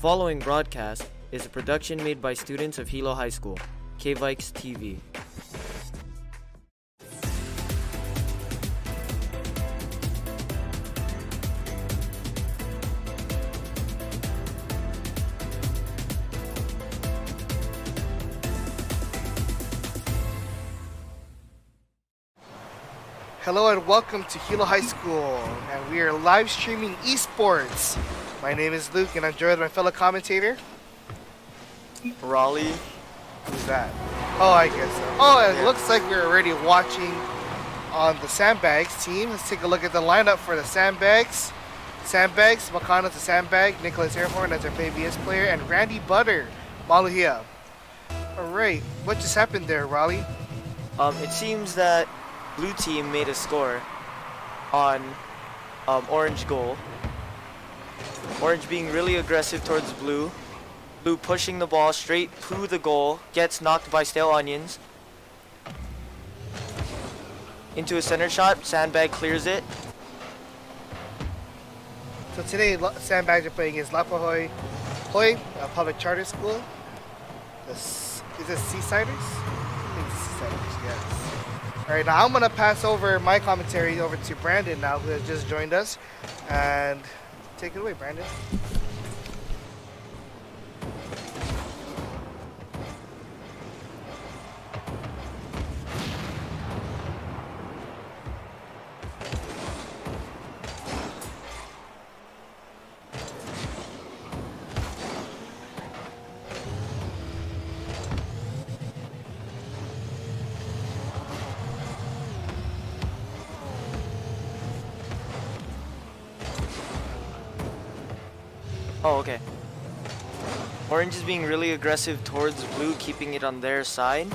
following broadcast is a production made by students of Hilo High School, K-Vikes TV. Hello and welcome to Hilo High School, and we are live streaming eSports. My name is Luke and I'm joined by my fellow commentator. Raleigh. Who's that? Oh, I guess so. Oh, it looks like we're already watching on the Sandbags team. Let's take a look at the lineup for the Sandbags. Sandbags, Makana to Sandbag, Nicholas Airhorn as our PBS player, and Randy Butter, Maluhia. Alright, what just happened there, Raleigh? It seems that blue team made a score on orange goal. Orange being really aggressive towards blue. Blue pushing the ball straight to the goal. Gets knocked by stale onions. Into a center shot. Sandbag clears it. So today, Sandbags are playing against Laupahoehoe Public Charter School. Is this Seasiders? I think it's Seasiders, yes. Alright, now I'm going to pass over my commentary over to Brandon now, who has just joined us. And take it away, Brandon. Oh, okay. Orange is being really aggressive towards blue, keeping it on their side.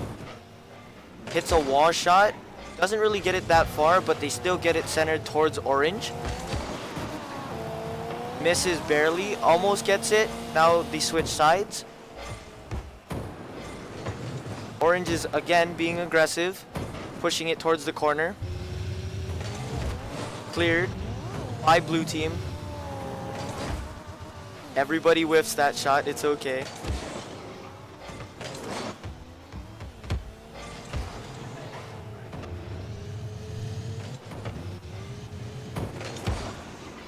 Hits a wall shot. Doesn't really get it that far, but they still get it centered towards orange. Misses barely, almost gets it. Now they switch sides. Orange is again being aggressive, pushing it towards the corner. Cleared by blue team. Everybody whiffs that shot, it's okay.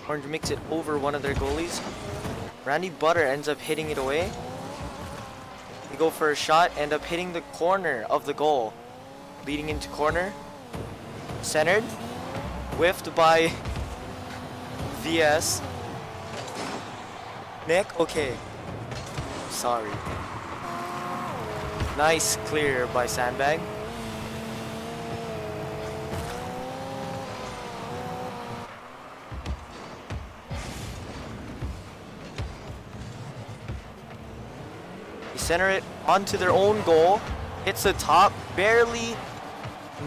Orange makes it over one of their goalies. Randy Butter ends up hitting it away. They go for a shot, end up hitting the corner of the goal. Leading into corner. Centered. Whiffed by VS. Nick? Okay. Sorry. Nice clear by Sandbag. They center it onto their own goal. Hits the top. Barely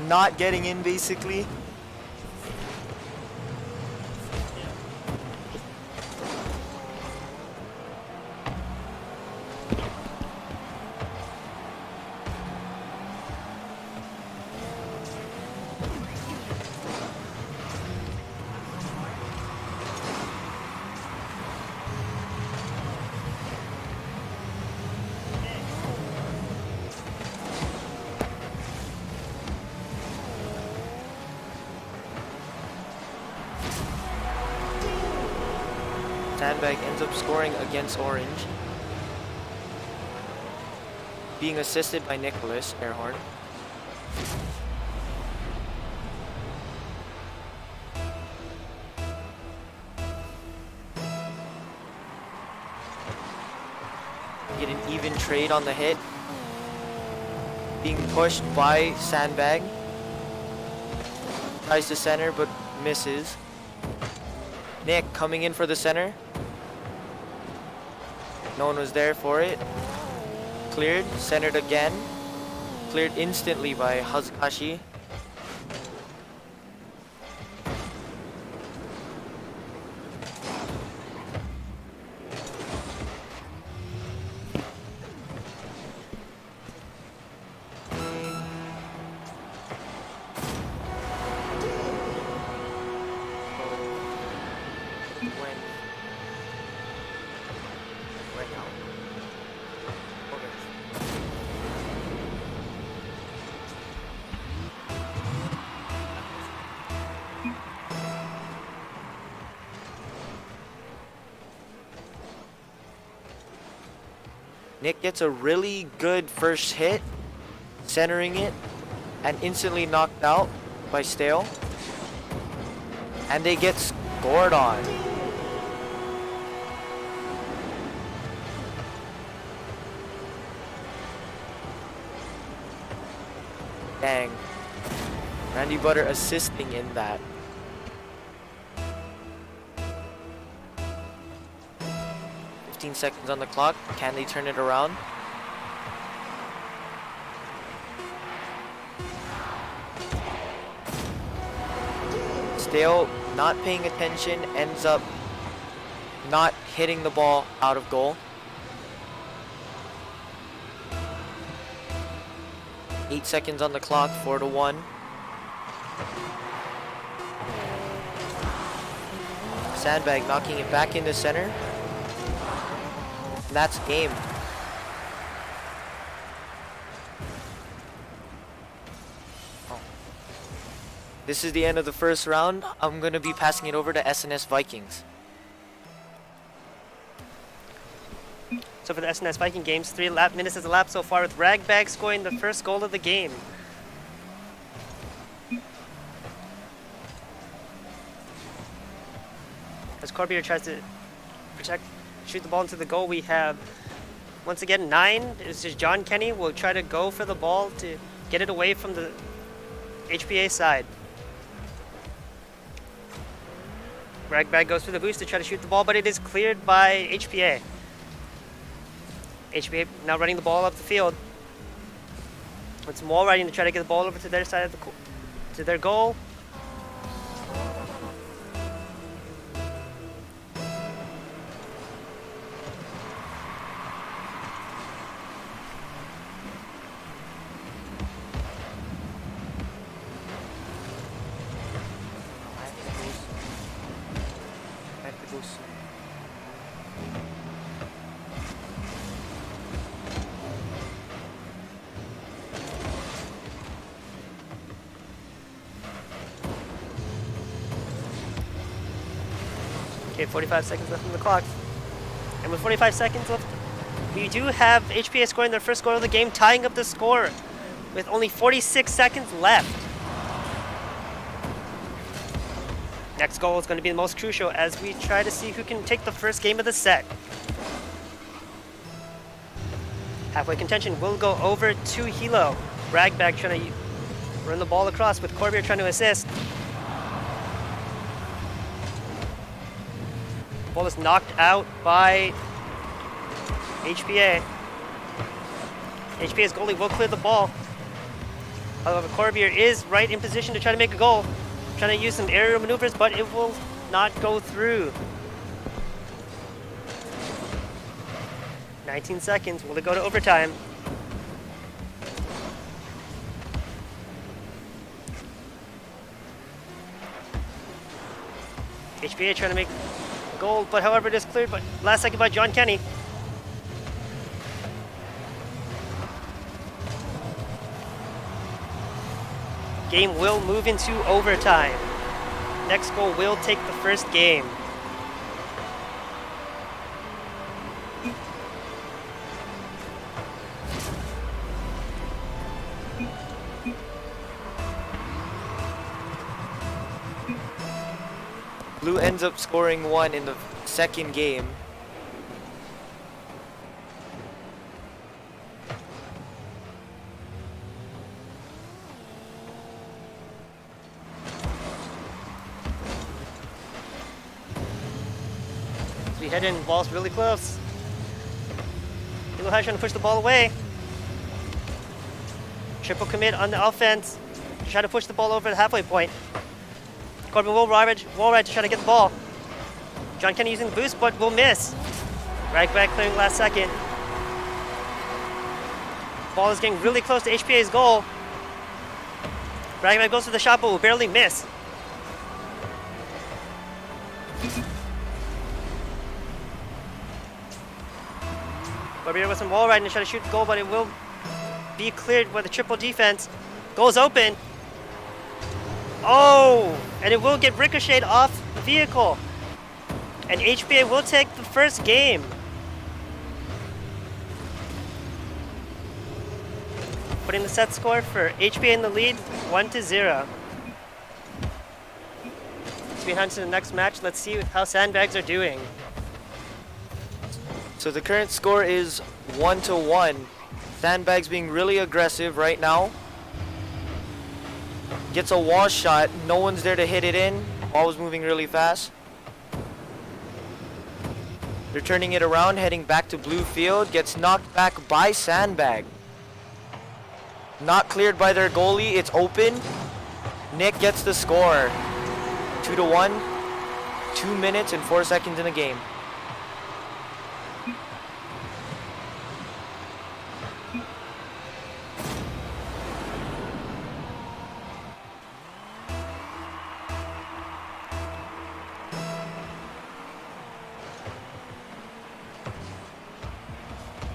not getting in, basically. Sandbag ends up scoring against orange. Being assisted by Nicholas Airhorn. Get an even trade on the hit. Being pushed by Sandbag. Tries to center but misses. Nick coming in for the center. No one was there for it. Cleared, centered again. Cleared instantly by Hazukashi. Nick gets a really good first hit, centering it, and instantly knocked out by Stale. And they get scored on. Dang. Randy Butter assisting in that. Seconds on the clock. Can they turn it around? Stale not paying attention, ends up not hitting the ball out of goal. 8 seconds on the clock, 4-1. Sandbag knocking it back into center. That's game. This is the end of the first round. I'm going to be passing it over to SNS Vikings. So for the SNS Viking games, 3 minutes has elapsed so far with Ragbag scoring the first goal of the game. As Corbier tries to shoot the ball into the goal, we have once again 9. This is John Kenny will try to go for the ball to get it away from the HPA side. Ragbag goes for the boost to try to shoot the ball, but it is cleared by HPA. HPA now running the ball up the field. With some wall riding to try to get the ball over to their side of to their goal. Okay, 45 seconds left on the clock. And with 45 seconds left, we do have HPA scoring their first goal of the game, tying up the score with only 46 seconds left. Next goal is going to be the most crucial as we try to see who can take the first game of the set. Halfway contention will go over to Hilo. Ragbag trying to run the ball across with Corbier trying to assist. Ball is knocked out by HPA. HPA's goalie will clear the ball. However, Corbier is right in position to try to make a goal. Trying to use some aerial maneuvers, but it will not go through. 19 seconds. Will it go to overtime? HPA trying to make goal, but however it is cleared, but last second by John Kenny. Game will move into overtime. Next goal will take the first game. Blue ends up scoring 1 in the second game. We head in, ball's really close. Hilo High trying to push the ball away. Triple commit on the offense. Try to push the ball over the halfway point. Corbin will ride to try to get the ball. John Kenny using the boost, but will miss. Ragbag clearing last second. Ball is getting really close to HPA's goal. Ragbag goes for the shot, but will barely miss. Barbier with some wall riding to try to shoot the goal, but it will be cleared by the triple defense. Goal's open. Oh, and it will get ricocheted off the vehicle. And HPA will take the first game. putting the set score for HPA in the lead, 1-0. As we head to the next match, let's see how Sandbags are doing. So the current score is 1-1. Sandbags being really aggressive right now. Gets a wall shot. No one's there to hit it in. Ball was moving really fast. They're turning it around, heading back to blue field. Gets knocked back by Sandbag. Not cleared by their goalie. It's open. Nick gets the score. 2-1. 2 minutes and 4 seconds in the game.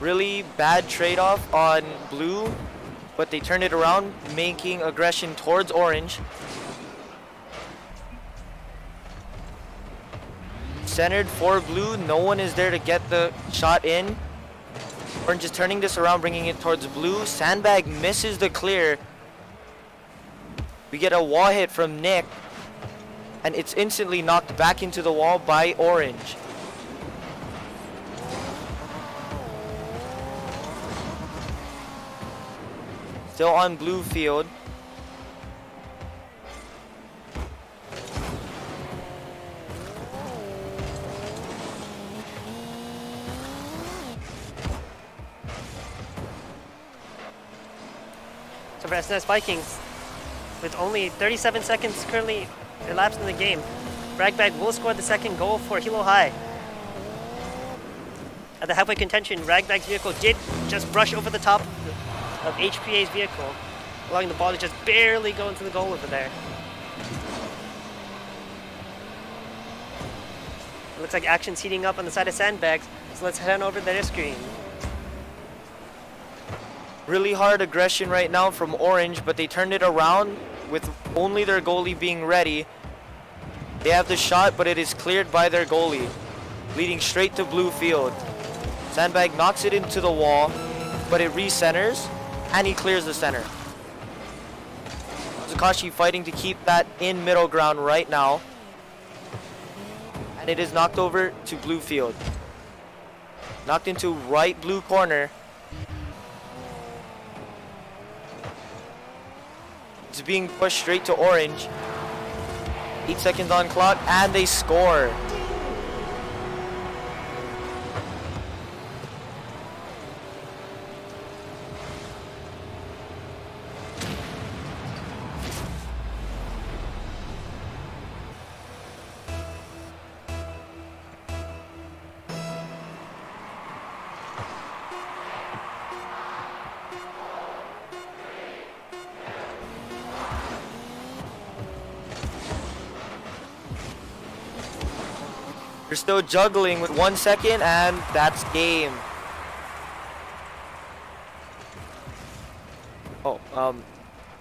Really bad trade-off on blue, but they turned it around, making aggression towards orange. Centered for blue, no one is there to get the shot in. Orange is turning this around, bringing it towards blue. Sandbag misses the clear. We get a wall hit from Nick, and it's instantly knocked back into the wall by orange. Still on blue field. So for SNS Vikings, with only 37 seconds currently elapsed in the game, Ragbag will score the second goal for Hilo High. At the halfway contention, Ragbag's vehicle did just brush over the top of HPA's vehicle, allowing the ball to just barely go into the goal over there. It looks like action's heating up on the side of Sandbags, so let's head on over to their screen. Really hard aggression right now from orange, but they turned it around with only their goalie being ready. They have the shot, but it is cleared by their goalie, leading straight to blue field. Sandbag knocks it into the wall, but it re-centers, and he clears the center. Zukashi fighting to keep that in middle ground right now. And it is knocked over to blue field. Knocked into right blue corner. It's being pushed straight to orange. 8 seconds on clock, and they score. They're still juggling with 1 second, and that's game.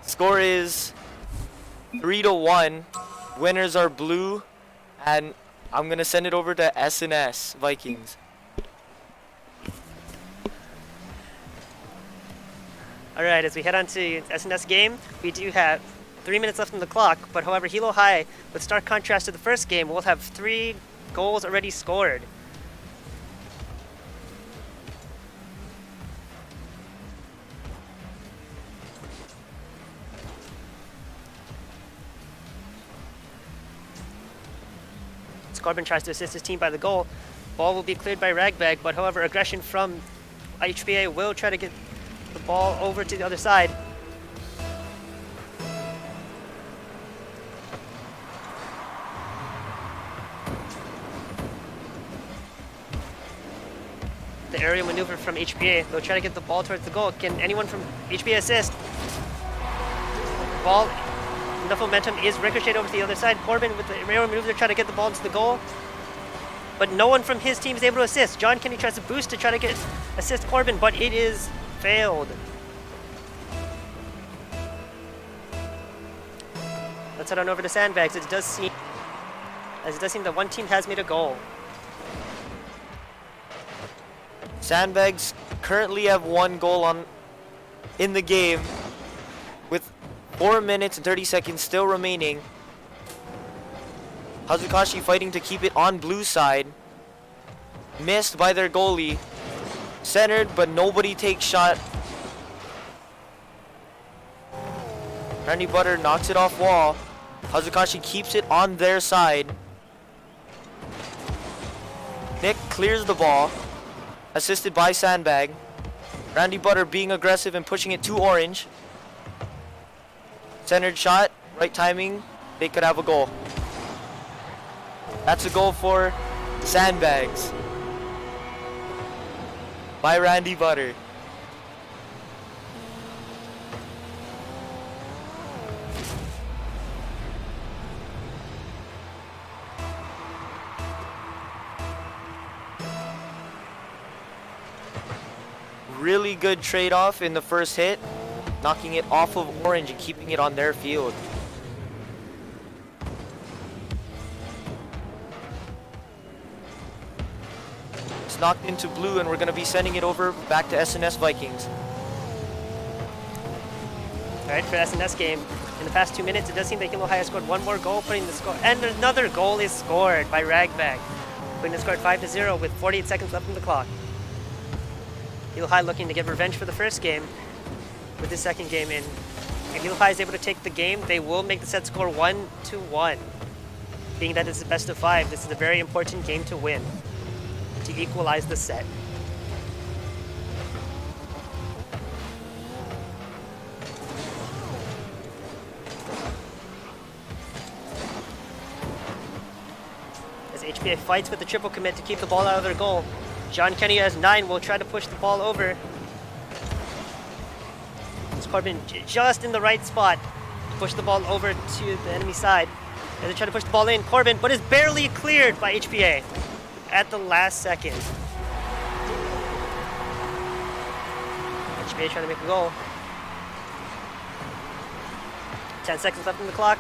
Score is 3-1. Winners are blue, and I'm gonna send it over to SNS Vikings. All right, as we head on to SNS game, we do have 3 minutes left on the clock, but however, Hilo High, with stark contrast to the first game, will have 3 goals already scored. Corbin tries to assist his team by the goal. Ball will be cleared by Ragbag, but however, aggression from HPA will try to get the ball over to the other side. The aerial maneuver from HPA. They'll try to get the ball towards the goal. Can anyone from HPA assist? Ball, enough momentum is ricocheted over to the other side. Corbin with the aerial maneuver trying to get the ball into the goal. But no one from his team is able to assist. John Kenny tries to boost to try to assist Corbin, but it is failed. Let's head on over to Sandbags. It does seem that one team has made a goal. Sandbags currently have 1 goal on in the game with 4 minutes and 30 seconds still remaining. Hazukashi fighting to keep it on blue side. Missed by their goalie. Centered, but nobody takes shot. Randy Butter knocks it off wall. Hazukashi keeps it on their side. Nick clears the ball, assisted by Sandbag. Randy Butter being aggressive and pushing it to orange. Centered shot, right timing, they could have a goal. That's a goal for Sandbags by Randy Butter. Really good trade-off in the first hit, knocking it off of orange and keeping it on their field. It's knocked into blue, and we're going to be sending it over back to SNS Vikings. Alright, for SNS game, in the past 2 minutes, it does seem like Hilo High has scored one more goal, putting the score, and another goal is scored by Ragbag, putting the score at 5-0 with 48 seconds left on the clock. Hilo High looking to get revenge for the first game with this second game in. If Hilo High is able to take the game, they will make the set score 1-1. Being that it's the best of 5, this is a very important game to win, to equalize the set. As HPA fights with the triple commit to keep the ball out of their goal. John Kenny has 9, will try to push the ball over. It's Corbin just in the right spot to push the ball over to the enemy side. As they try to push the ball in, Corbin, but is barely cleared by HPA at the last second. HPA trying to make a goal. 10 seconds left on the clock.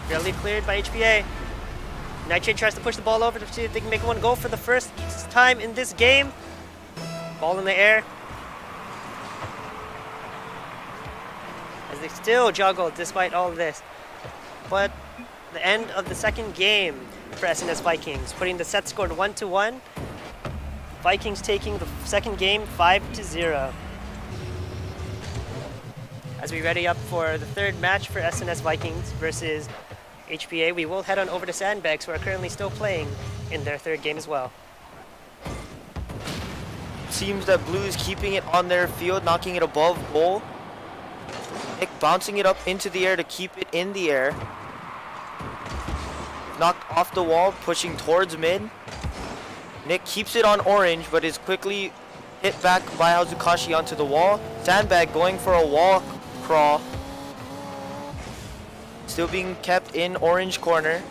Barely cleared by HPA. Nightshade tries to push the ball over to see if they can make one goal for the first time in this game. Ball in the air. As they still juggle despite all of this. But the end of the second game for SNS Vikings, putting the set score 1-1. Vikings taking the second game 5-0. As we ready up for the third match for SNS Vikings versus HPA, we will head on over to Sandbags, who are currently still playing in their third game as well. Seems that blue is keeping it on their field, knocking it above goal. Nick bouncing it up into the air to keep it in the air. Knocked off the wall, pushing towards mid. Nick keeps it on orange, but is quickly hit back by Hazukashi onto the wall. Sandbag going for a wall crawl. Still being kept in orange corner.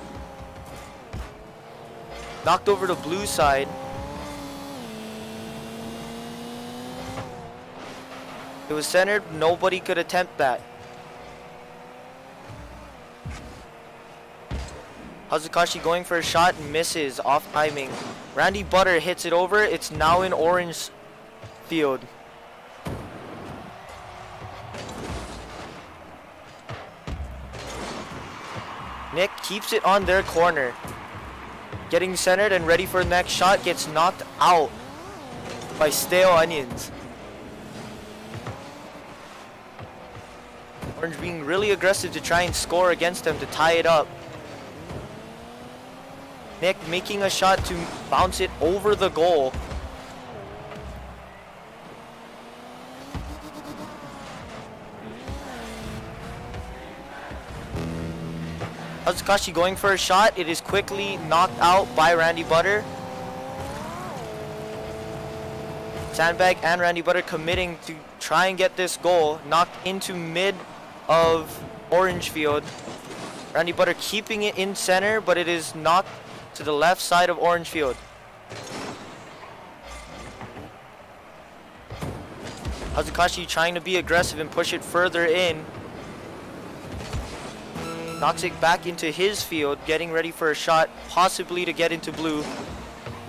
Knocked over to blue side. It was centered, nobody could attempt that. Hazukashi going for a shot, misses off timing. Randy Butter hits it over, it's now in orange field. Nick keeps it on their corner. Getting centered and ready for the next shot, gets knocked out by Stale Onions. Orange being really aggressive to try and score against them to tie it up. Nick making a shot to bounce it over the goal. Hazukashi going for a shot. It is quickly knocked out by Randy Butter. Sandbag and Randy Butter committing to try and get this goal. Knocked into mid of orange field. Randy Butter keeping it in center, but it is knocked to the left side of orange field. Hazukashi trying to be aggressive and push it further in. Knocks it back into his field, getting ready for a shot, possibly to get into blue.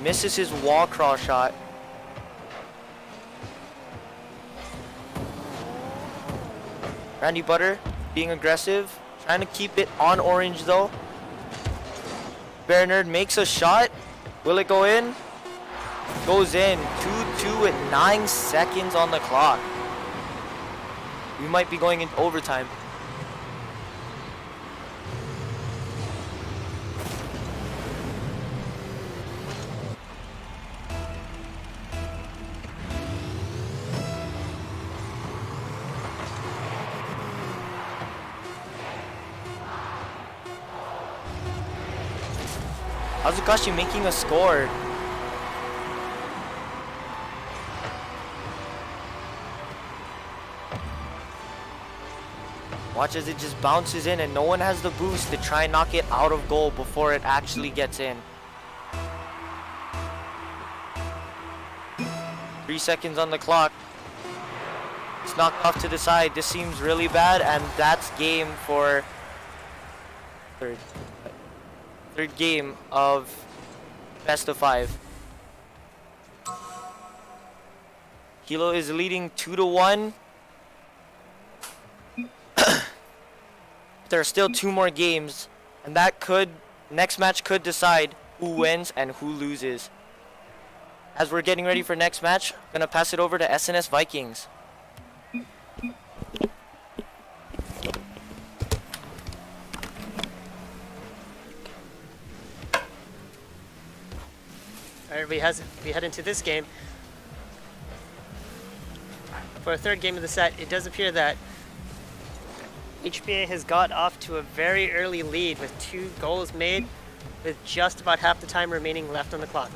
Misses his wall crawl shot. Randy Butter being aggressive, trying to keep it on orange though. Bear Nerd makes a shot. Will it go in? Goes in. 2-2 with 9 seconds on the clock. We might be going into overtime. Hazukashi making a score. Watch as it just bounces in and no one has the boost to try and knock it out of goal before it actually gets in. 3 seconds on the clock. It's knocked off to the side. This seems really bad, and that's game for third game of best of 5. Hilo is leading 2-1. There are still 2 more games, and next match could decide who wins and who loses. As we're getting ready for next match, I'm gonna pass it over to SNS Vikings. Alright, we head into this game. For a third game of the set, it does appear that HPA has got off to a very early lead with 2 goals made with just about half the time remaining left on the clock.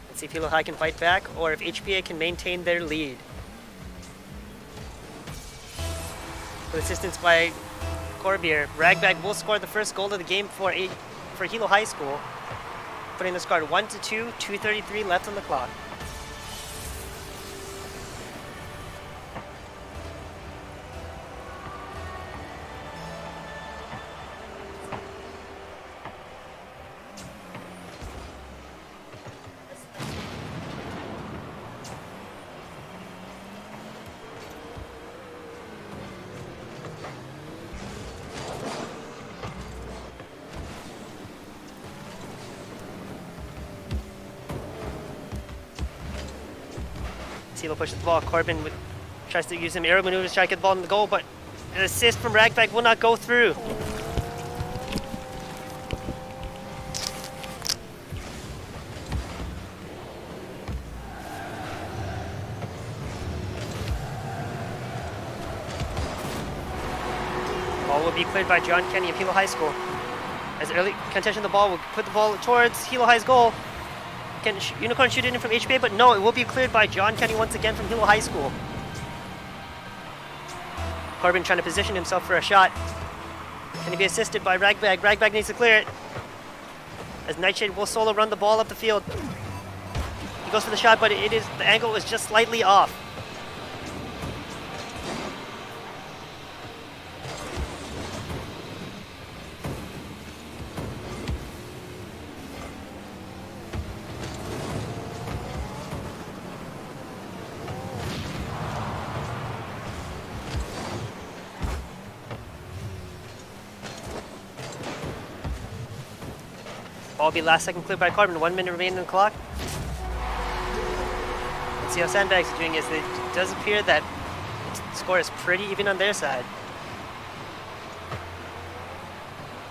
Let's see if Hilo High can fight back or if HPA can maintain their lead. With assistance by Corbier, Ragbag will score the first goal of the game for Hilo High School, putting the score 1-2, 2:33 left on the clock. Silo pushes the ball. Corbin tries to use some aero maneuvers to try to get the ball in the goal, but an assist from Ragbag will not go through. Ball will be cleared by John Kenny of Hilo High School. As early contention, the ball will put the ball towards Hilo High's goal. Can Unicorn shoot it in from HPA, but no, it will be cleared by John Kenny once again from Hilo High School. Corbin trying to position himself for a shot. Can he be assisted by Ragbag? Ragbag needs to clear it. As Nightshade will solo run the ball up the field. He goes for the shot, but the angle is just slightly off. Ball will be last second cleared by Corbin. 1 minute remaining on the clock. Let's see how Sandbags are doing. It does appear that the score is pretty even on their side.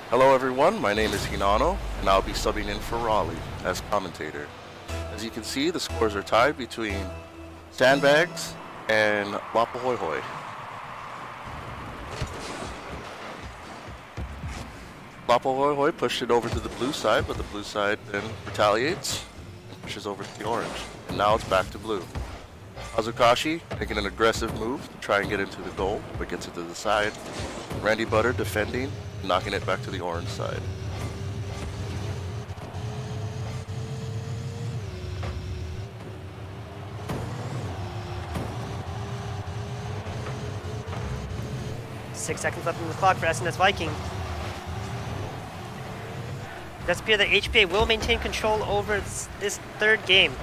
Hello everyone, my name is Hinano, and I'll be subbing in for Raleigh as commentator. As you can see, the scores are tied between Sandbags and Laupahoehoe. Laupahoehoe pushed it over to the blue side, but the blue side then retaliates and pushes over to the orange. And now it's back to blue. Hazukashi making an aggressive move to try and get into the goal, but gets it to the side. Randy Butter defending, knocking it back to the orange side. Six seconds left on the clock for SNS Viking. It does appear that HPA will maintain control over this third game,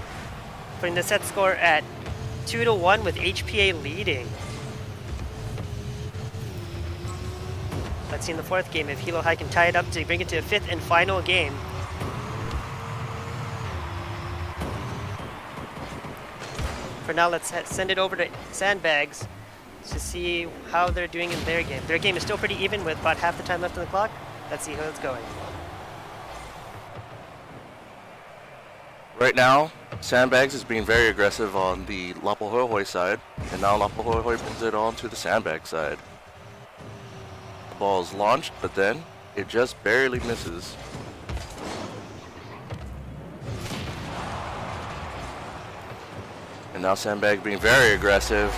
putting the set score at 2-1 with HPA leading. Let's see in the fourth game if Hilo High can tie it up to bring it to a fifth and final game. For now, let's send it over to Sandbags to see how they're doing in their game. Their game is still pretty even with about half the time left on the clock. Let's see how it's going. Right now, Sandbags is being very aggressive on the Laupahoehoe side, and now Laupahoehoe brings it on to the Sandbag side. The ball is launched, but then it just barely misses. And now Sandbag being very aggressive,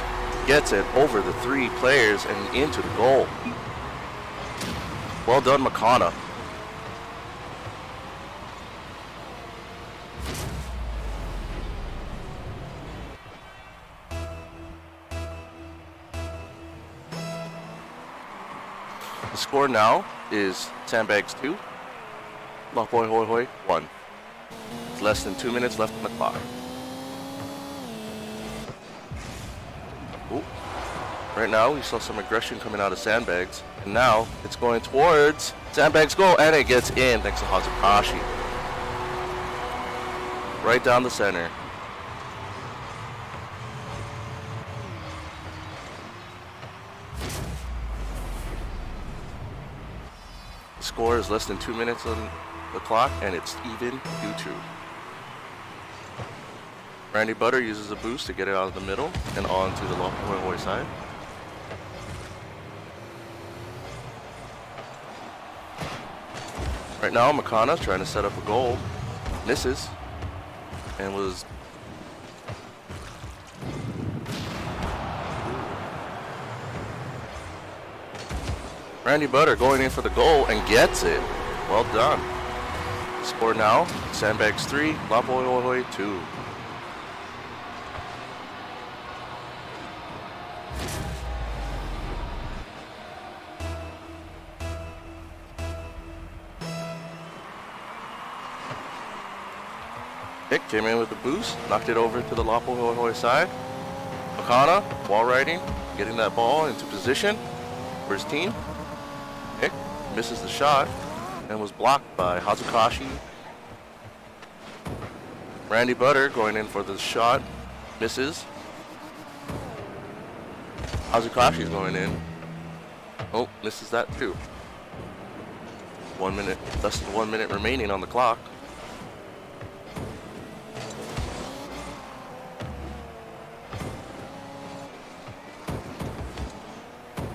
gets it over the 3 players and into the goal. Well done, Makana. The score now is Sandbags 2, Laupahoehoe 1. It's less than 2 minutes left on the clock. Ooh. Right now, we saw some aggression coming out of Sandbags, and now it's going towards Sandbags' goal, and it gets in thanks to Hazukashi. Right down the center. The score is less than 2 minutes on the clock, and it's even 2-2. Randy Butter uses a boost to get it out of the middle and on to the Laupahoehoe side. Right now, Makana's trying to set up a goal. Misses. And was... Randy Butter going in for the goal and gets it. Well done. Score now, Sandbags 3, Laupahoehoe 2. Nick came in with the boost, knocked it over to the Laupahoehoe side. Makana, wall riding, getting that ball into position for his team. Nick misses the shot and was blocked by Hazukashi. Randy Butter going in for the shot, misses. Hazukashi's going in. Oh, misses that too. 1 minute, less than 1 minute remaining on the clock.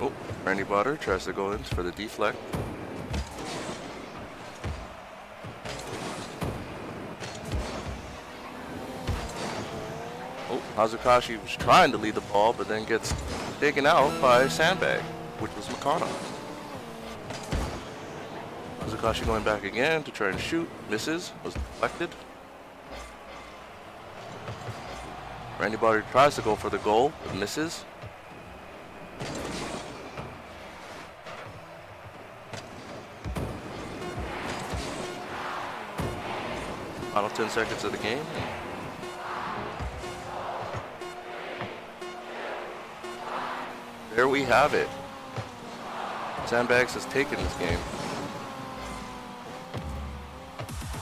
Oh, Randy Butter tries to go in for the deflect. Oh, Hazukashi was trying to lead the ball, but then gets taken out by Sandbag, which was Makana. Hazukashi going back again to try and shoot, misses, was deflected. Randy Butter tries to go for the goal, but misses. Final 10 seconds of the game. There we have it. Sandbags has taken this game.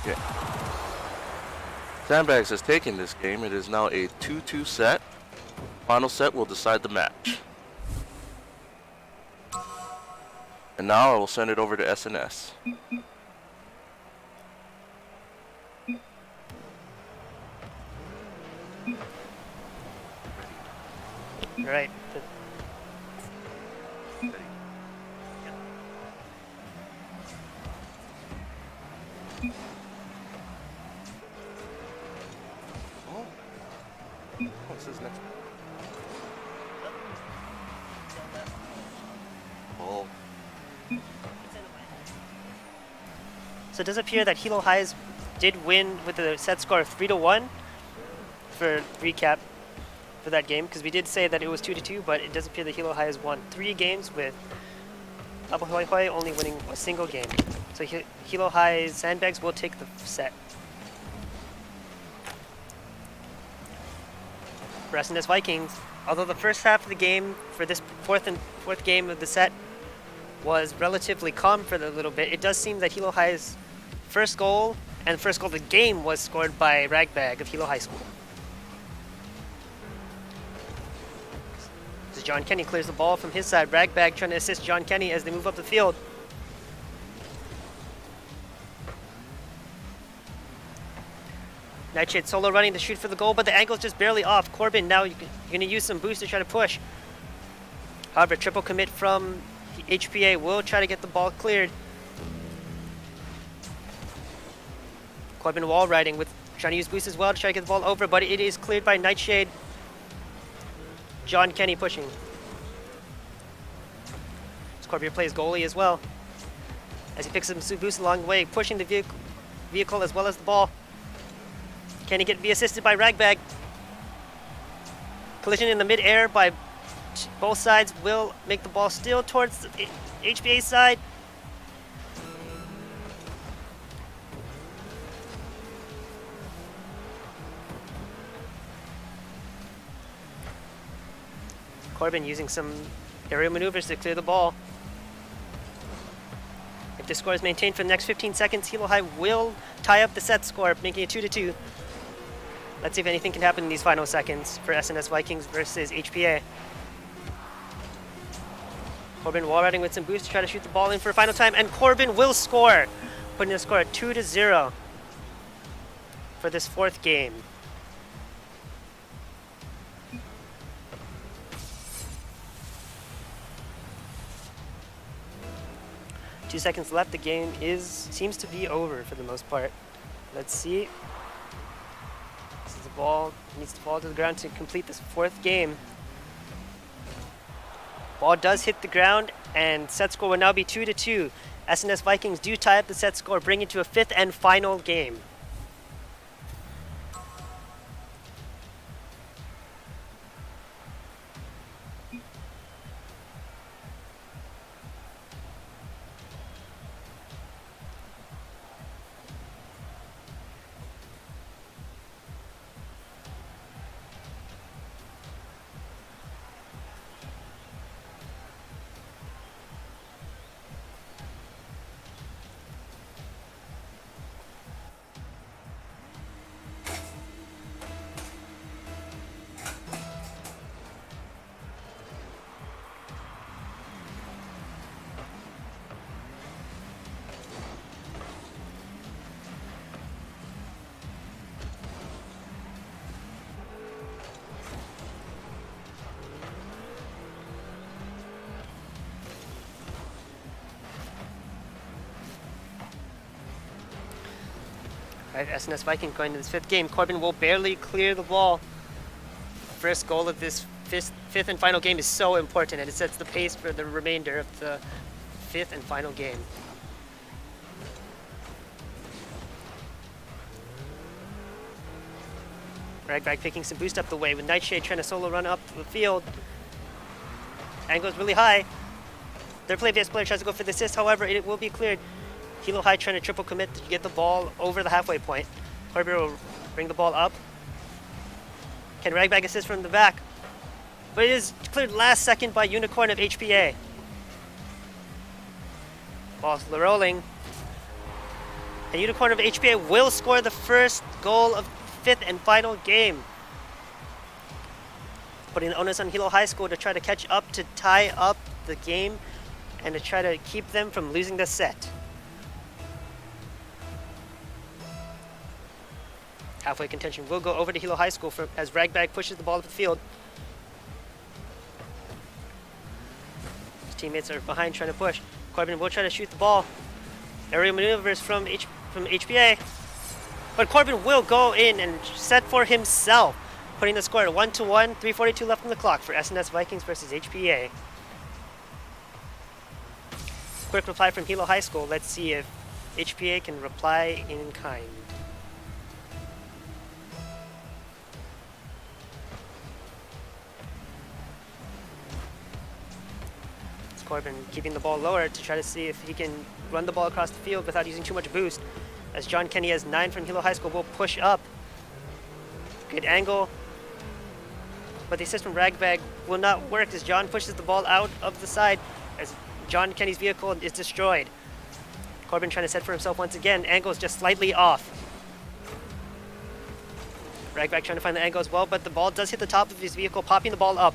Okay. Sandbags has taken this game. It is now a 2-2 set. Final set will decide the match. And now I will send it over to SNS. Right. What's this next? Oh. So it does appear that Hilo Highs did win with a set score of 3-1 for recap for that game, because we did say that it was 2-2, but it does appear that Hilo Highs won 3 games with Laupahoehoe only winning a single game. So Hilo Highs Sandbags will take the set. For SNS Vikings, although the first half of the game for this fourth game of the set was relatively calm for a little bit. It does seem that Hilo High's first goal and first goal of the game was scored by Ragbag of Hilo High School. As John Kenny clears the ball from his side, Ragbag trying to assist John Kenny as they move up the field. Nightshade solo running to shoot for the goal, but the angle's just barely off. Corbin, now you're going to use some boost to try to push. However, triple commit from HPA will try to get the ball cleared. Corbin wall riding with trying to use boost as well to try to get the ball over, but it is cleared by Nightshade. John Kenny pushing. Scorpio plays goalie as well as he picks up some boost along the way, pushing the vehicle as well as the ball. Can he get be assisted by Ragbag? Collision in the mid-air by both sides will make the ball steal towards the HPA side. Corbin using some aerial maneuvers to clear the ball. If the score is maintained for the next 15 seconds, Hilo High will tie up the set score, making it 2-2. Let's see if anything can happen in these final seconds for SNS Vikings versus HPA. Corbin wall riding with some boost to try to shoot the ball in for a final time, and Corbin will score, putting the score at 2-0 for this fourth game. Two seconds left. The game seems to be over for the most part. Let's see. This is the ball needs to fall to the ground to complete this fourth game. Ball does hit the ground, and set score will now be 2-2. SNS Vikings do tie up the set score, bringing it to a fifth and final game. Right, SNS Viking going to this fifth game. Corbin will barely clear the ball. First goal of this fifth and final game is so important, and it sets the pace for the remainder of the fifth and final game. Ragbag picking some boost up the way with Nightshade trying to solo run up the field. Angle is really high. Their play player tries to go for the assist, however, it will be cleared. Hilo High trying to triple commit to get the ball over the halfway point. Corbin will bring the ball up. Can Ragbag assist from the back? But it is cleared last second by Unicorn of HPA. Ball's rolling. And Unicorn of HPA will score the first goal of the fifth and final game, putting the onus on Hilo High School to try to catch up, to tie up the game, and to try to keep them from losing the set. Halfway contention will go over to Hilo High School as Ragbag pushes the ball up the field. His teammates are behind trying to push. Corbin will try to shoot the ball. Aerial maneuvers from HPA. But Corbin will go in and set for himself, putting the score at 1-1, 3:42 left on the clock for SNS Vikings versus HPA. Quick reply from Hilo High School. Let's see if HPA can reply in kind. Corbin keeping the ball lower to try to see if he can run the ball across the field without using too much boost. As John Kenny has 9 from Hilo High School will push up. Good angle. But the assist from Ragbag will not work as John pushes the ball out of the side as John Kenny's vehicle is destroyed. Corbin trying to set for himself once again. Angle is just slightly off. Ragback trying to find the angle as well, but the ball does hit the top of his vehicle, popping the ball up.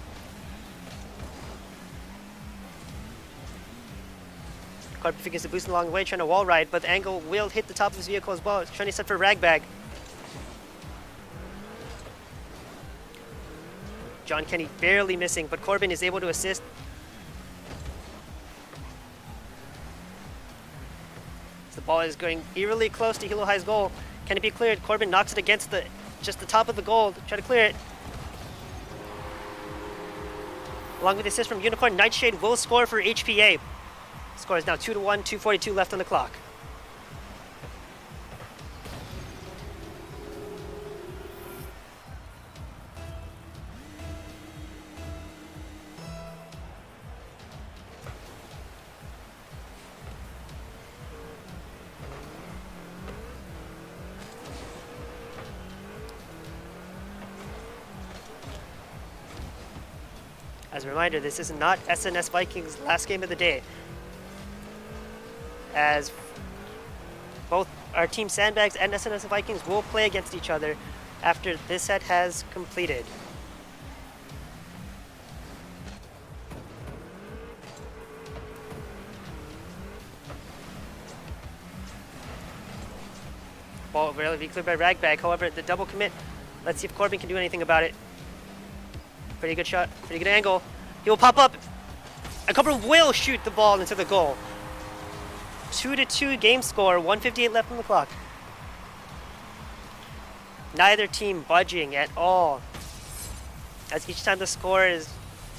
Corbin figures the boost along the way, trying to wall ride, but the angle will hit the top of his vehicle as well. Trying to set for Ragbag. John Kenny barely missing, but Corbin is able to assist. The ball is going eerily close to Hilo High's goal. Can it be cleared? Corbin knocks it against just the top of the goal. Try to clear it. Along with the assist from Unicorn, Nightshade will score for HPA. Score is now 2-1, 2:42 left on the clock. As a reminder, this is not SNS Vikings' last game of the day, as both our team Sandbags and SNS Vikings will play against each other after this set has completed. Ball will be cleared by Ragbag. However, the double commit. Let's see if Corbin can do anything about it. Pretty good shot, pretty good angle. He will pop up. And Corbin will shoot the ball into the goal. 2-2 game score, 1:58 left on the clock. Neither team budging at all. As each time the score is,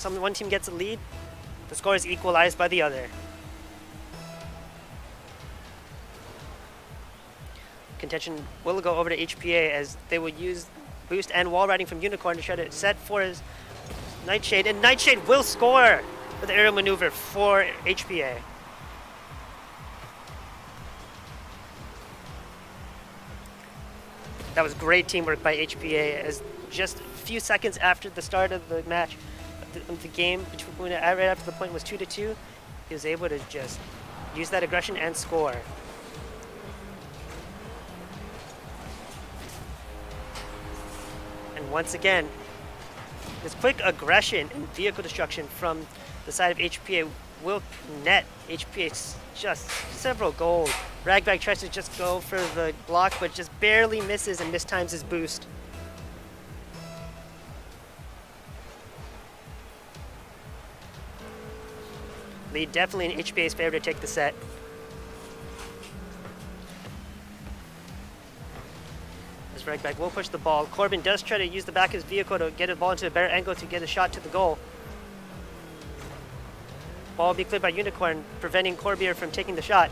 one team gets a lead, the score is equalized by the other. Contention will go over to HPA as they will use boost and wall riding from Unicorn to try to set for his Nightshade, and Nightshade will score with the aerial maneuver for HPA. That was great teamwork by HPA, as just a few seconds after the start of the match, of the game, right after the point was 2-2, he was able to just use that aggression and score. And once again, this quick aggression and vehicle destruction from the side of HPA will net HPA just several goals. Ragbag tries to just go for the block, but just barely misses and mistimes his boost. Lead definitely in HPA's favor to take the set. As Ragbag will push the ball, Corbin does try to use the back of his vehicle to get the ball into a better angle to get a shot to the goal. Ball will be cleared by Unicorn, preventing Corbier from taking the shot.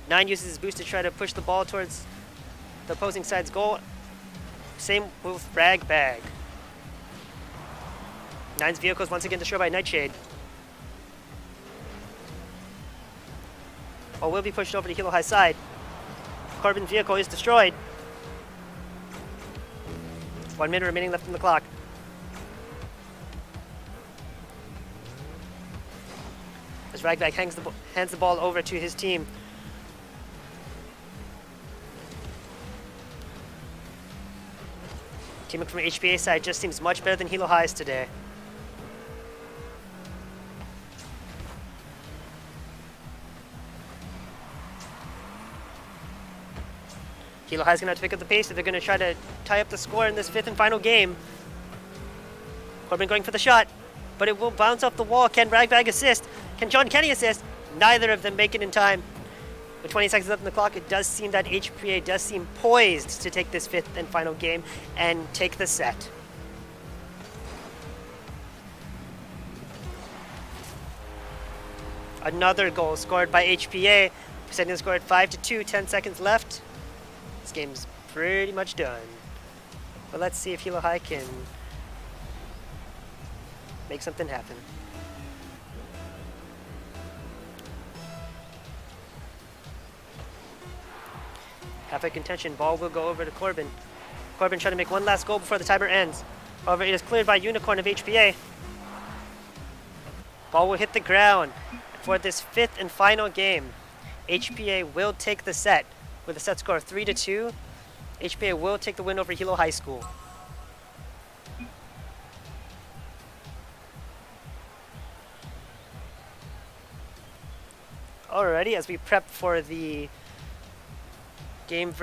9 uses his boost to try to push the ball towards the opposing side's goal. Same with Ragbag. 9's vehicle is once again destroyed by Nightshade. Ball will be pushed over to Hilo High side. Corbin's vehicle is destroyed. 1 minute remaining left on the clock. As Ragbag hands the ball over to his team. Teamwork from HPA side just seems much better than Hilo High's today. Hilo High's gonna have to pick up the pace if they're gonna try to tie up the score in this 5th and final game. Corbin going for the shot, but it will bounce off the wall. Can Ragbag assist? Can John Kenny assist? Neither of them make it in time. With 20 seconds left on the clock, it does seem that HPA does seem poised to take this 5th and final game and take the set. Another goal scored by HPA, setting the score at 5-2, 10 seconds left. This game's pretty much done. But let's see if Hilo High can make something happen. Halfway contention, ball will go over to Corbin. Corbin trying to make one last goal before the timer ends. However, it is cleared by Unicorn of HPA. Ball will hit the ground. For this 5th and final game, HPA will take the set with a set score of 3-2. HPA will take the win over Hilo High School. Alrighty, as we prep for the game of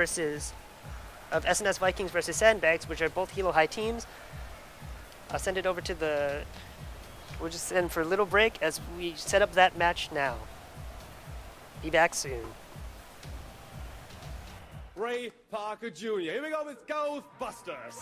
SNS Vikings versus Sandbags, which are both Hilo High teams, I'll send it over to we'll just send for a little break as we set up that match now. Be back soon. Ray Parker Jr. Here we go with Ghostbusters.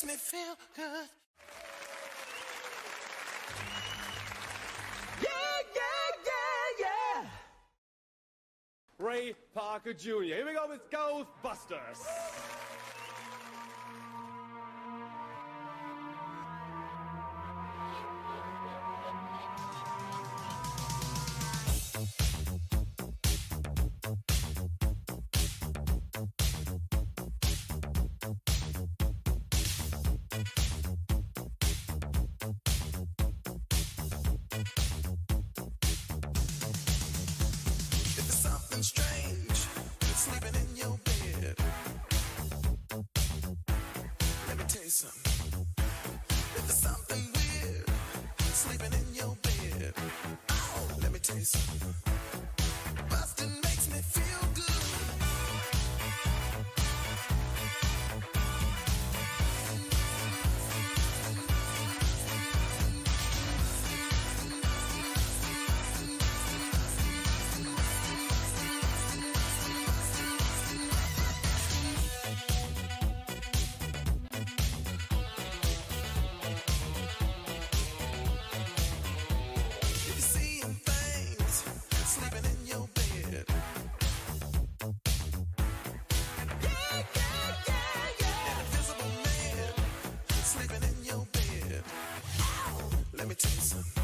makes me feel good. Yeah. Ray Parker Jr. Here we go with Ghostbusters. something strange sleeping in your bed. Let me tell you something. If there's something weird sleeping in your bed, oh, let me tell you something. Bustin' makes me feel good. If you're seeing things sleeping in your bed, an invisible man sleeping in your bed. Let me tell you something.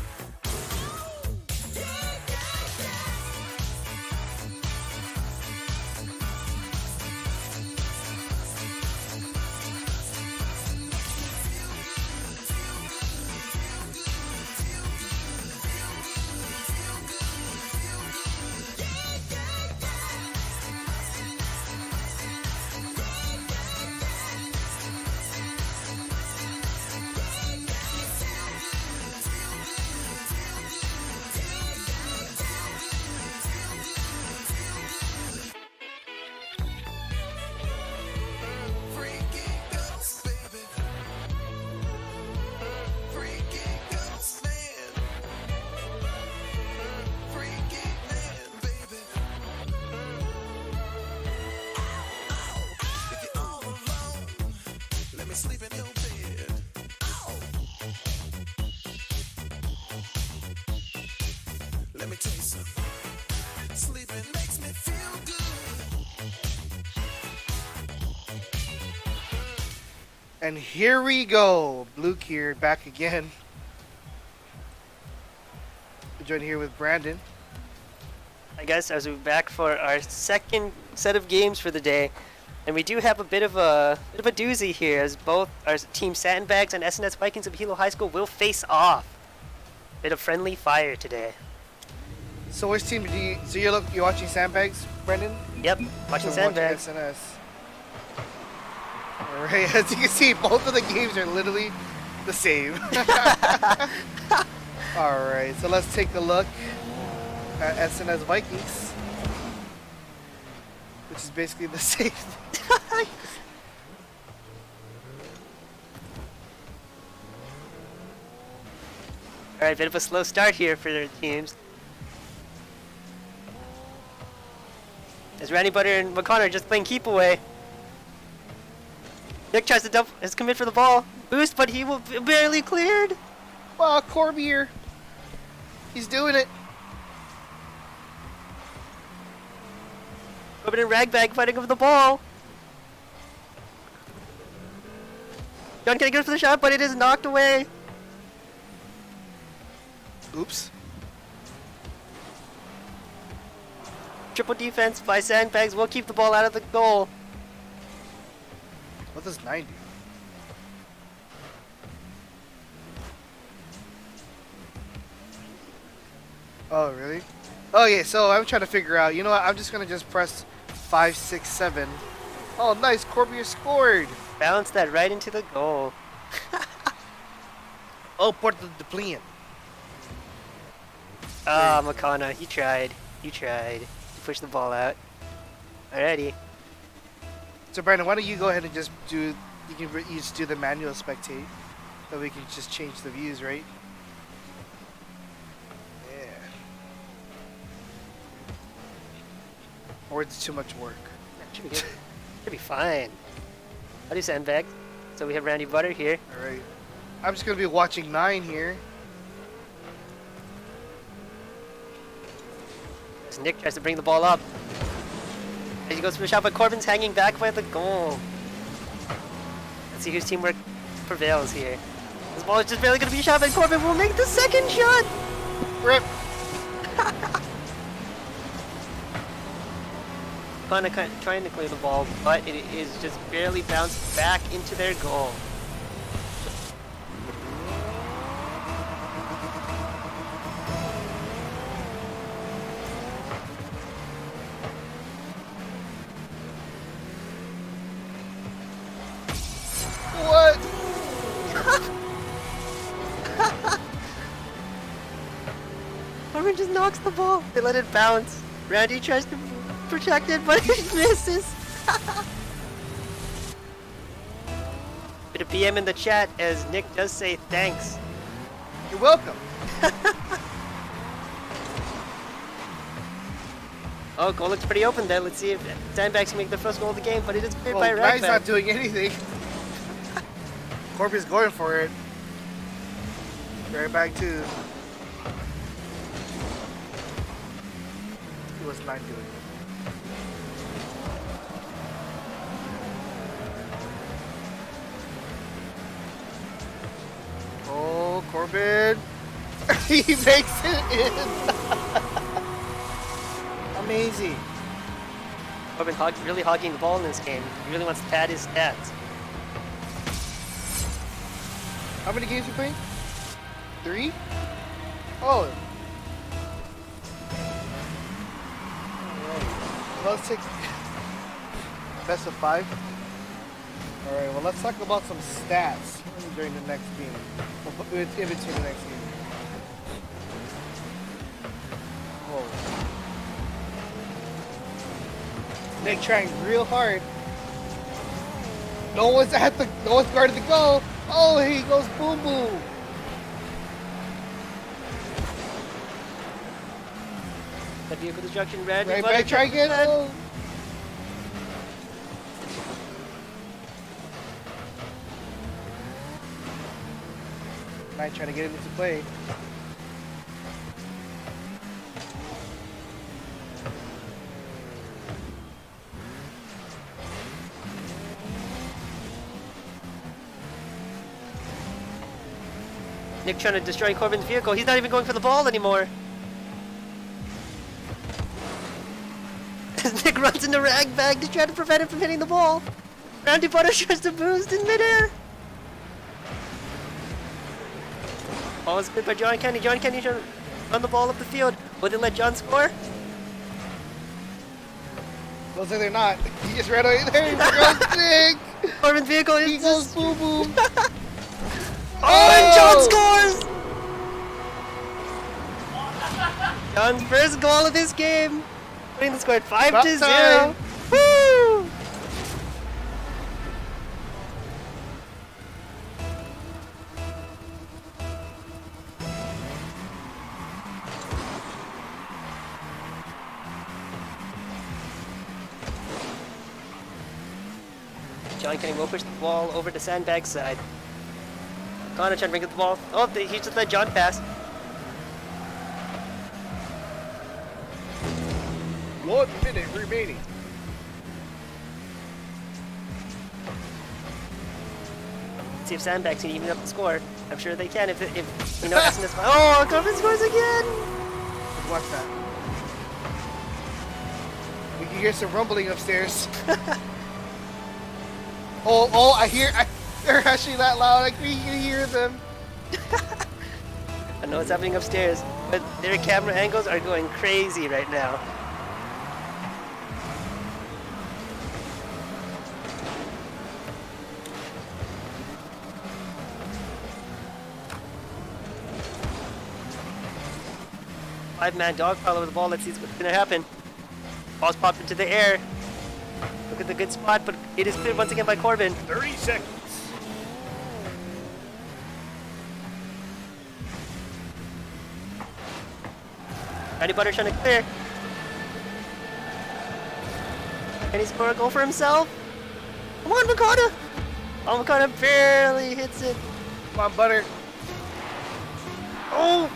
Freaky ghost, baby. Freaky ghost man. Freaky man, baby. If you're all alone, let me sleep in your bed. Let me tell you something. Sleeping makes me feel good. And here we go. Blue Gear back again. We join here with Brandon. I guess as we're back for our second set of games for the day, and we do have a bit of a doozy here, as both our team Sandbags and SNS Vikings of Hilo High School will face off. Bit of friendly fire today. So which team do you? So you're watching Sandbags, Brandon? Yep, watching I'm Sandbags. watching SNS. All right, as you can see, both of the games are literally the same. All right, so let's take a look at SNS Vikings, which is basically the same. Alright, bit of a slow start here for their teams. As Randy Butter and McConnor just playing keep away. Nick tries to his commit for the ball. Boost, but he will barely cleared. Wow, Corbier. He's doing it. Corbin and Ragbag fighting over the ball. John can go for the shot, but it is knocked away. Oops. Triple defense by Sandbags will keep the ball out of the goal. What does 9 do? Oh, really? Oh, yeah, so I'm trying to figure out. You know what? I'm just going to just press 5, 6, 7. Oh, nice. Corbier scored. Bounce that right into the goal. Oh, Puerto de Plien. Ah, McConnor, you tried. You tried. You pushed the ball out. Alrighty. So, Brandon, why don't you go ahead and just do... You just do the manual spectate. So we can just change the views, right? Yeah. Or it's too much work. Should be good. Should be fine. How do you Sandbag? So we have Randy Butter here. Alright. I'm just going to be watching 9 here. As Nick tries to bring the ball up. As he goes for the shot, but Corbin's hanging back by the goal. Let's see whose teamwork prevails here. This ball is just barely going to be shot, and Corbin will make the second shot! Rip! Kind of trying to clear the ball, but it is just barely bounced back into their goal. Corbin just knocks the ball. They let it bounce. Randy tries to protect it, but it misses. Bit of PM in the chat as Nick does say thanks. You're welcome. Oh, goal looks pretty open there. Let's see if Sandbags can make the first goal of the game, but it is cleared Well, by Knight's Ragbag. not doing anything. Corbin's going for it. Right back to. He was not doing it. Oh, Corbin. He makes it in. Amazing. Corbin really hogging the ball in this game. He really wants to pad his stats. How many games you playing? 3? Oh. Alright. Let's take best of 5. Alright, well let's talk about some stats during the next game. In between the next game. Whoa. Nick trying real hard. No one's guarded the goal. Oh, he goes boom boom. The vehicle destruction, Randy. Right Butter back, try again. Oh. Knight trying to get him into play. Nick trying to destroy Corbin's vehicle. He's not even going for the ball anymore. As Nick runs into Ragbag to try to prevent him from hitting the ball. Randy Butter tries to boost in midair. Ball is good by John Kenny. John Kenny trying to run the ball up the field. Will they let John score? Looks like they're not. He just ran away. There he goes, Nick. Corbin's vehicle He is goes just... boom boom. Oh, and John scores! John's first goal of this game. Putting the score at 5-0. time. Woo! John Kenny will push the ball over to Sandbag's side. Connor trying to bring up the ball. Oh, he just let John pass. 1 minute remaining. Let's see if Sandbags can even up the score. I'm sure they can if you know SNS. Oh, Corbin scores again! Watch that. We can hear some rumbling upstairs. They're actually that loud. I can hear them. I know what's happening upstairs, but their camera angles are going crazy right now. Five-man dog pile over the ball. Let's see what's going to happen. Ball's popped into the air. Look at the good spot, but it is cleared once again by Corbin. 30 seconds. Randy Butter trying to clear. Can he score a goal for himself? Come on, Makata! Oh, Makata barely hits it. Come on, Butter. Oh!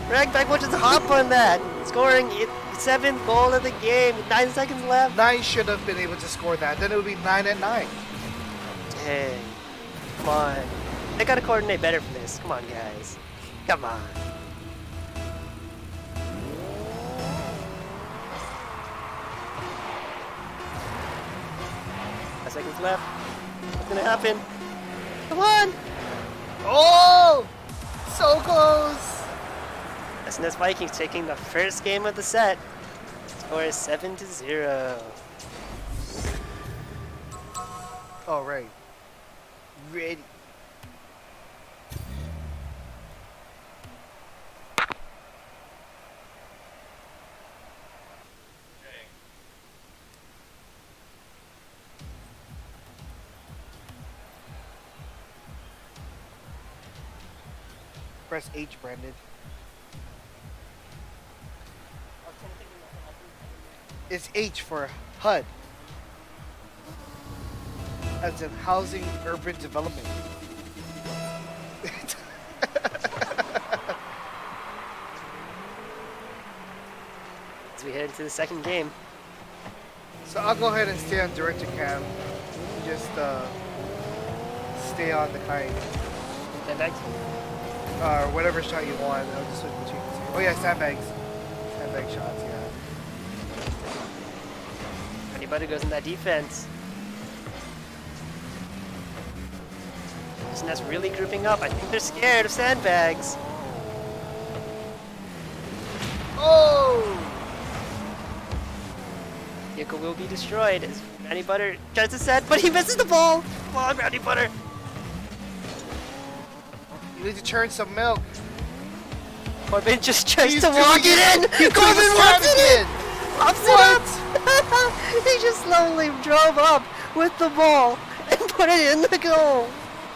Ragbag watches hop on that. Scoring its 7th goal of the game. 9 seconds left. 9 should have been able to score that. Then it would be 9-9. Dang. Come on. They gotta coordinate better for this. Come on, guys. Come on. Seconds left. What's gonna happen? Come on! Oh! So close! SNS Vikings taking the first game of the set. Score is 7-0. All right. Ready. Press H, Brandon. It's H for HUD. As in Housing Urban Development. As we head into the second game. So I'll go ahead and stay on director cam. Just stay on the kite. Sandbags. Or whatever shot you want. I'll just switch between the two. Oh yeah, sandbags. Sandbag shots, yeah. Anybody goes in that defense. And that's really grouping up. I think they're scared of sandbags. Oh! Vehicle will be destroyed as Randy Butter tries to set, but he misses the ball. Come on, Randy Butter. You need to churn some milk. Corbin just tries He's to walk doing it in. He's Corbin doing the walks it in. strategy. Pops it up. He just slowly drove up with the ball and put it in the goal.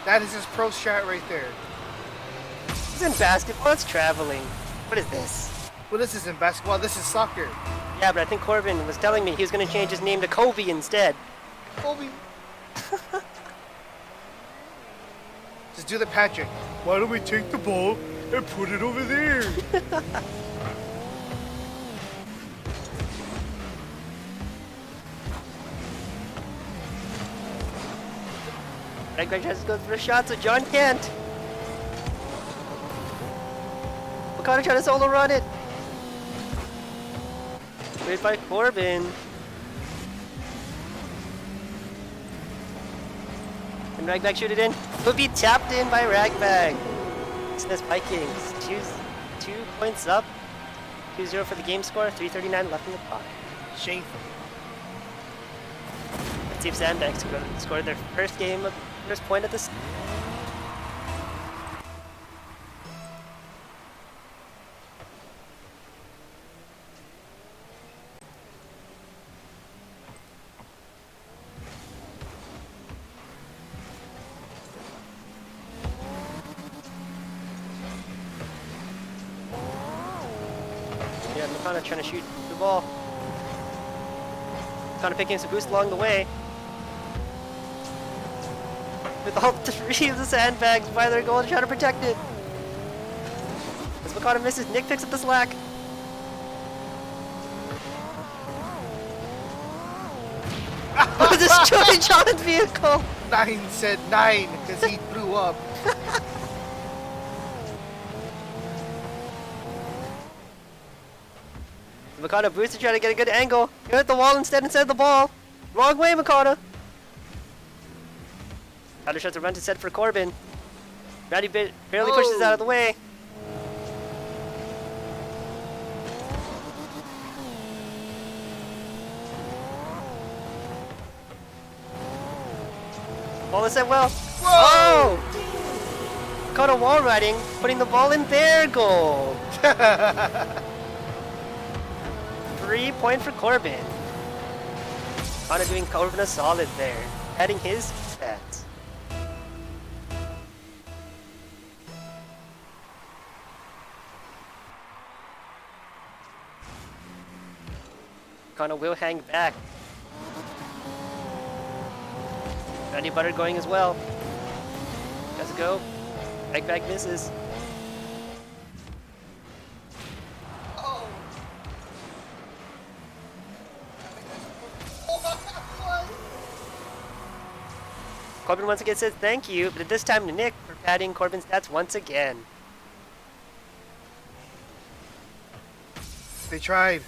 That is his pro strat right there. It's in basketball. It's traveling. What is this? Well, this isn't basketball. This is soccer. Yeah, but I think Corbin was telling me he was going to change his name to Kobe instead. Kobe. Just do the Patrick. Why don't we take the ball and put it over there? Greg tries to go for a shot, so John can't. Wakanda trying to solo run it. Played by Corbin. And Ragbag shoot it in. Will be tapped in by Ragbag. So that's Vikings. 2 points up. 2-0 for the game score. 3:39 left in the clock. Shameful. Let's see if Sandbags scored their first point at this. Yeah, Makana trying to shoot the ball. Kind of picking some boost along the way. With all three of the sandbags by their goal to try to protect it. As Makana misses, Nick picks up the slack. Destroyed John's vehicle. 9 said 9 because he blew up. Makana boosts to try to get a good angle. He hit the wall instead of the ball. Wrong way, Makana. Outer shots a run to set for Corbin. Randy barely pushes out of the way. Ball is set well. Whoa! Caught a wall riding, putting the ball in their goal. 3-point for Corbin. Connor doing Corbin a solid there, adding his stats. Connor will hang back. Randy Butter going as well. Does it go? Bag misses. Corbin once again says thank you, but this time to Nick for padding Corbin's stats once again. They tried.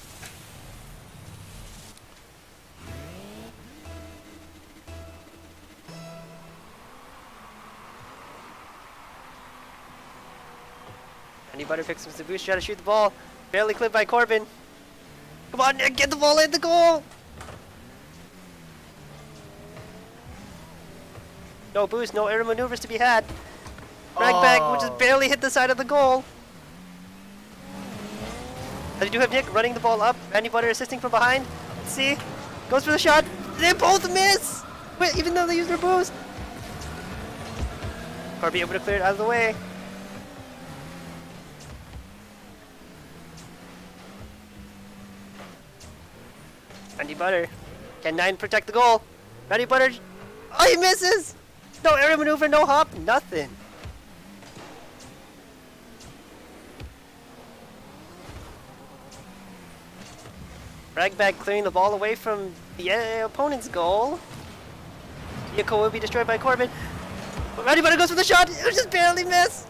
Randy Butter picks up the boost, try to shoot the ball. Barely clipped by Corbin. Come on, Nick, get the ball in the goal! No boost, no air maneuvers to be had. Ragbag, which just barely hit the side of the goal. They do have Nick running the ball up. Randy Butter assisting from behind. Let's see. Goes for the shot. They both miss! Wait, even though they use their boost. Corby able to clear it out of the way. Randy Butter. Can 9 protect the goal? Randy Butter. Oh, he misses! No aerial maneuver, no hop, nothing. Ragbag clearing the ball away from the opponent's goal. Vehicle will be destroyed by Corbin. But Randy Butter goes for the shot. It just barely missed.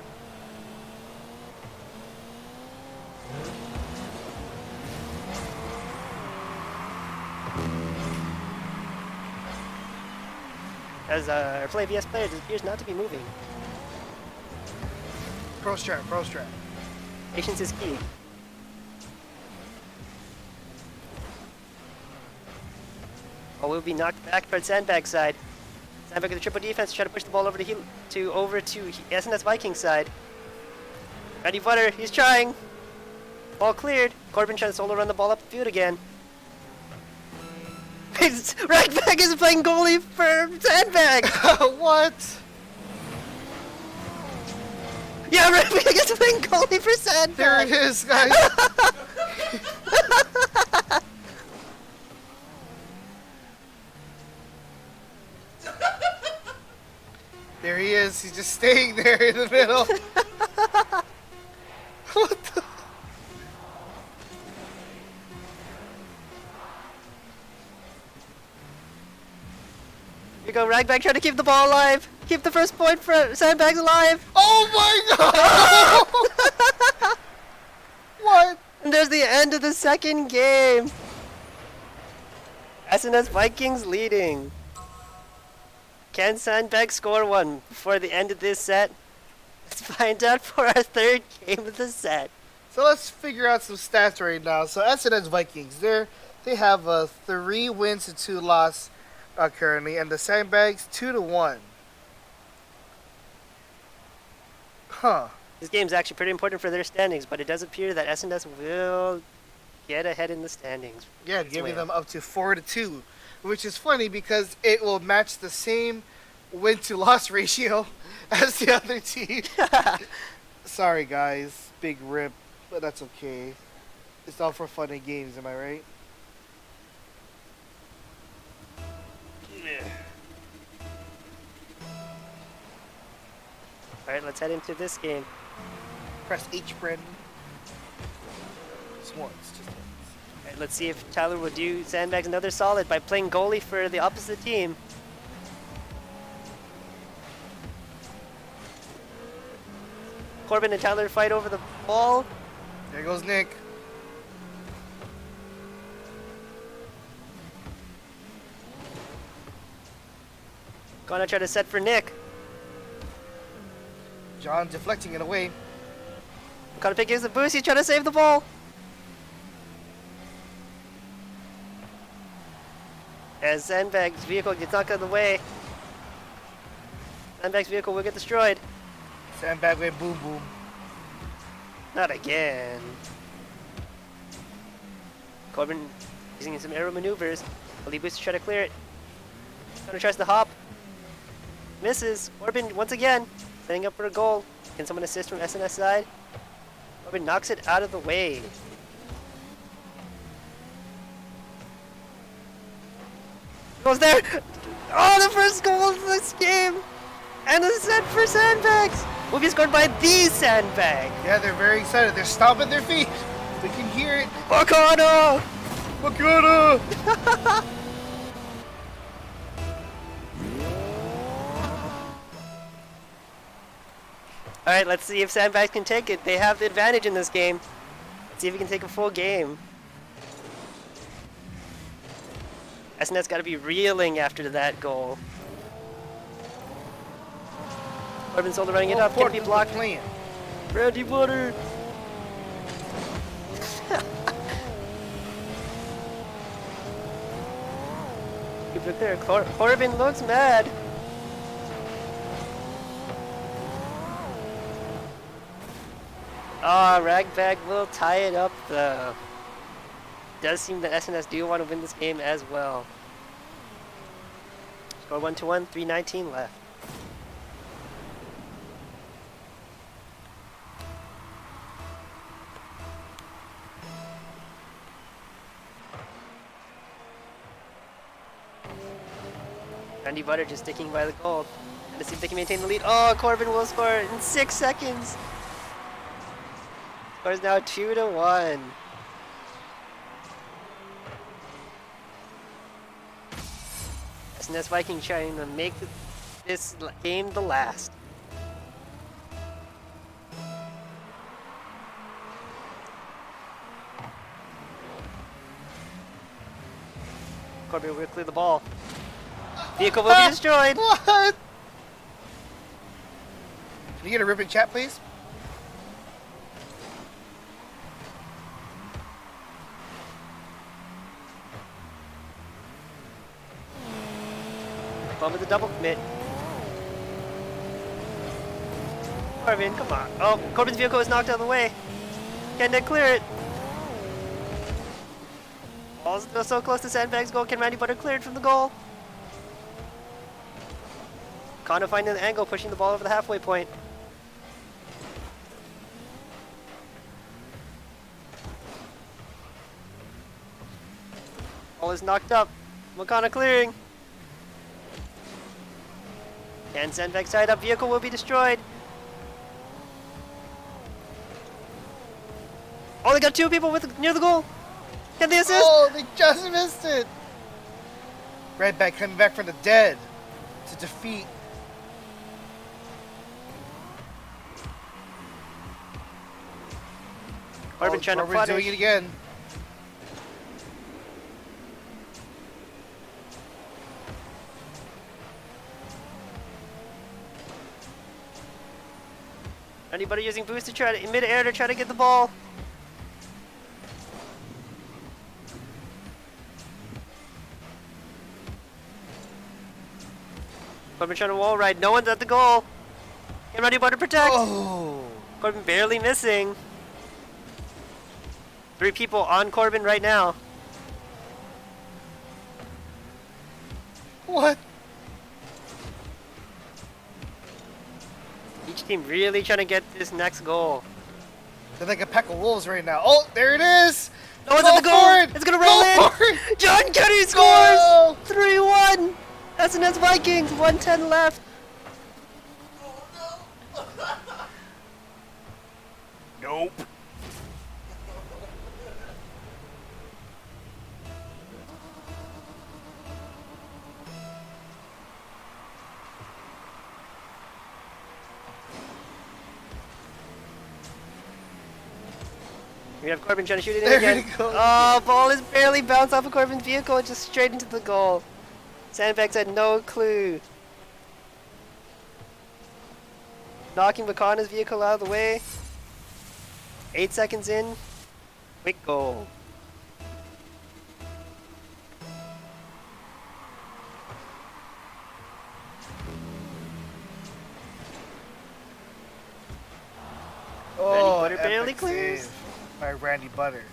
As our Play VS player appears not to be moving. Pro strat, pro strat. Patience is key. Oh, we'll be knocked back towards Sandbag side. Sandbag with the triple defense, try to push the ball over to SNS Vikings side. Randy Butter, he's trying. Ball cleared. Corbin trying to solo run the ball up the field again. Ragbag is playing goalie for Sandbag. What? Yeah, Ragbag is playing goalie for Sandbag. There it is, guys. There he is. He's just staying there in the middle. What the? Here you go, Ragbag trying to keep the ball alive. Keep the first point for Sandbags alive. Oh my god! What? And there's the end of the second game. SNS Vikings leading. Can Sandbag score one before the end of this set? Let's find out for our third game of the set. So let's figure out some stats right now. So SNS Vikings, they have 3 wins and 2 losses currently, and the Sandbags 2-1. Huh. This game is actually pretty important for their standings, but it does appear that SNS will get ahead in the standings. Yeah, Let's giving win. them up to 4-2, which is funny because it will match the same win to loss ratio as the other team. Sorry guys, big rip, but that's okay. It's all for fun and games, am I right? Alright, let's head into this game. Press H, Brandon. Just once, just once. Alright, let's see if Tyler will do Sandbags another solid by playing goalie for the opposite team. Corbin and Tyler fight over the ball. There goes Nick. Gonna try to set for Nick. John deflecting it away. Gonna pick gives the boost, he's trying to save the ball. As Sandbag's vehicle gets knocked out of the way. Sandbag's vehicle will get destroyed. Sandbag went boom boom. Not again. Corbin using some aero maneuvers. Elite boost to try to clear it. Gonna tries to hop. Misses. Corbin once again setting up for a goal. Can someone assist from SNS side? Corbin knocks it out of the way. Goes there. Oh, the first goal of this game. And a set for Sandbags. Will be scored by the Sandbag. Yeah, they're very excited. They're stomping their feet. We can hear it. Bakano! Makura! Alright, let's see if Sandbags can take it. They have the advantage in this game. Let's see if we can take a full game. SNS got to be reeling after that goal. Corbin Solder running it up, can be blocked. Plan. Randy Butter! Keep it there. Corbin looks mad. Ah, Ragbag will tie it up though. Does seem that SNS do want to win this game as well. Score 1-1, 3:19 left. Randy Butter just sticking by the goal. And to see if they can maintain the lead. Oh, Corbin will score in 6 seconds. Score is now 2-1. SNS Viking trying to make this game the last. Corbin will clear the ball. Vehicle will be destroyed. What? Can you get a rip in chat, please? Bum with the double commit. Corbin, come on. Oh, Corbin's vehicle is knocked out of the way. Can they clear it? Ball's still so close to Sandbag's goal. Can Randy Butter clear it from the goal? Kano finding the angle, pushing the ball over the halfway point. Ball is knocked up. Makana clearing. And Sandbag side up. Vehicle will be destroyed. Oh, they got 2 people near the goal. Can they assist? Oh, they just missed it. Redback coming back from the dead to defeat. Corbin trying to Corbin's punish. doing it again. Anybody using boost to try to mid-air to try to get the ball? Corbin trying to wall ride. No one's at the goal. Get ready, to protect. Oh. Corbin barely missing. 3 people on Corbin right now. What? Each team really trying to get this next goal. They're like a pack of wolves right now. Oh, there it is. No one's Go at the goal. for it. It's gonna Go roll for in. it. John Kenny scores. Go. 3-1. SNS Vikings. 1:10 left. Nope. We have Corbin trying to shoot it in There again. it goes. Oh, ball is barely bounced off of Corbin's vehicle, just straight into the goal. Sandbags had no clue. Knocking Bakana's vehicle out of the way. 8 seconds in. Quick goal. Oh, Butter barely epic clears. save by Randy Butter.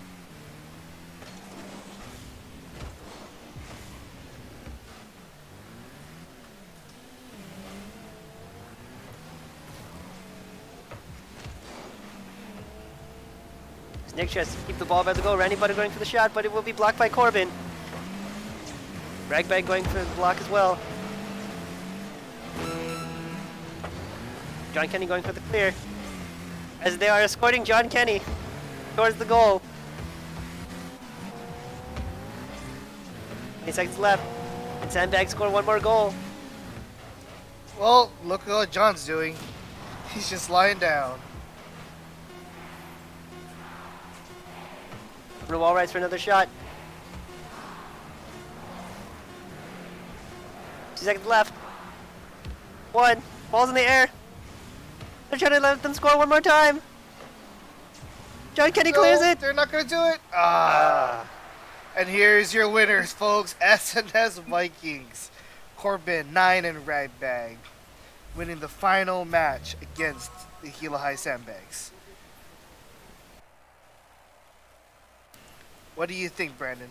Nick tries to keep the ball by the goal. Randy Butter going for the shot, but it will be blocked by Corbin. Ragbag going for the block as well. John Kenny going for the clear. As they are escorting John Kenny towards the goal. 20 seconds left. And Sandbag score 1 more goal. Well, look at what John's doing. He's just lying down. Wall rides for another shot. 2 seconds left. 1. Ball's in the air. They're trying to let them score 1 more time. John Kenny clears No, it. They're not going to do it. Ah. And here's your winners, folks. SNS Vikings. Corbin, 9 and Ragbag. Winning the final match against the Gila High Sandbags. What do you think, Brandon?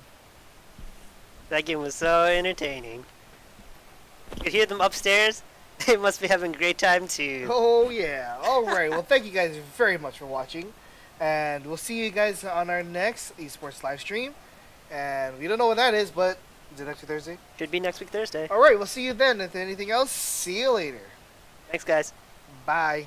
That game was so entertaining. You could hear them upstairs. They must be having a great time too. Oh, yeah. All right. Well, thank you guys very much for watching. And we'll see you guys on our next eSports live stream. And we don't know when that is, but Is it next week Thursday? Should be next week Thursday. All right, we'll see you then. If anything else, see you later. Thanks, guys. Bye.